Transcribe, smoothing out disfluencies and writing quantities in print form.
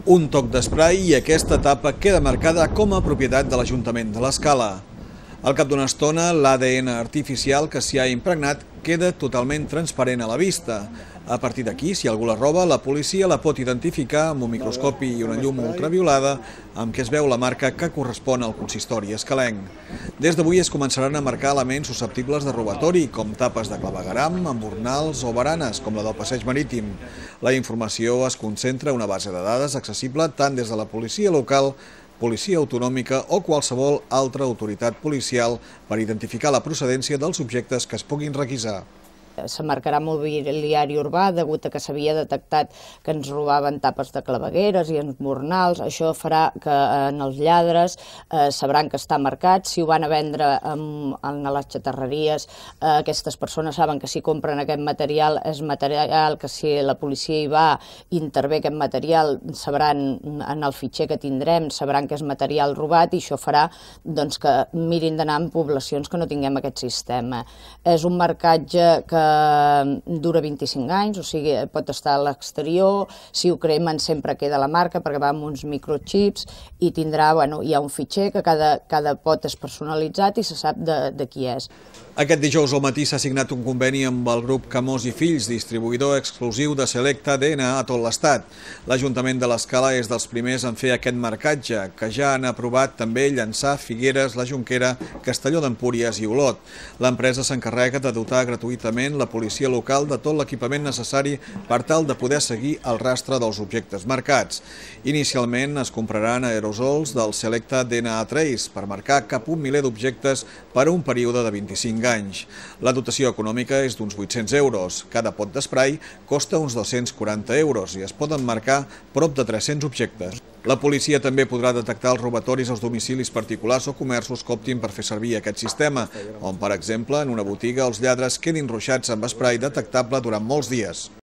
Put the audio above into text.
Un toc d'esprai i aquesta etapa queda marcada com a propietat de l'Ajuntament de l'Escala. Al cap d'una estona, l'ADN artificial que s'hi ha impregnat queda totalment transparent a la vista. A partir d'aquí, si algú la roba, la policia la pot identificar amb un microscopi i una llum ultraviolada amb què es veu la marca que correspon al consistori escalenc. Des d'avui es començaran a marcar elements susceptibles de robatori, com tapes de clavegueram, embornals o baranes, com la del passeig marítim. La informació es concentra en una base de dades accessible tant des de la policia local, policia autonòmica o qualsevol altra autoritat policial per identificar la procedència dels objectes que es puguin requisar. Se marcarà mobiliari urbà degut a que s'havia detectat que ens robaven tapes de clavegueres i embornals. Això farà que els lladres sabran que està marcat. Si ho van a vendre en les xatarreries, aquestes persones saben que si compren aquest material és material que si la policia hi va i intervé aquest material, sabran en el fitxer que tindrem, sabran que és material robat i això farà que mirin d'anar en poblacions que no tinguem aquest sistema. És un marcatge que dura 25 anys, o sigui, pot estar a l'exterior, si ho cremen sempre queda la marca perquè va amb uns microchips i tindrà, hi ha un fitxer que cada pot és personalitzat i se sap de qui és. Aquest dijous al matí s'ha signat un conveni amb el grup Camós i Fills, distribuïdor exclusiu de Selecta DNA a tot l'Estat. L'Ajuntament de l'Escala és dels primers en fer aquest marcatge, que ja han aprovat també Llançà, Figueres, la Jonquera, Castelló d'Empúries i Olot. L'empresa s'encarrega de dotar gratuïtament la policia local de tot l'equipament necessari per tal de poder seguir el rastre dels objectes marcats. Inicialment es compraran aerosols del Selecta DNA Trace per marcar cap un miler d'objectes per a un període de 25 anys. La dotació econòmica és d'uns 800 euros. Cada pot d'esprai costa uns 240 euros i es poden marcar prop de 300 objectes. La policia també podrà detectar els robatoris als domicilis particulars o comerços que optin per fer servir aquest sistema, on, per exemple, en una botiga els lladres quedin ruixats amb esprai detectable durant molts dies.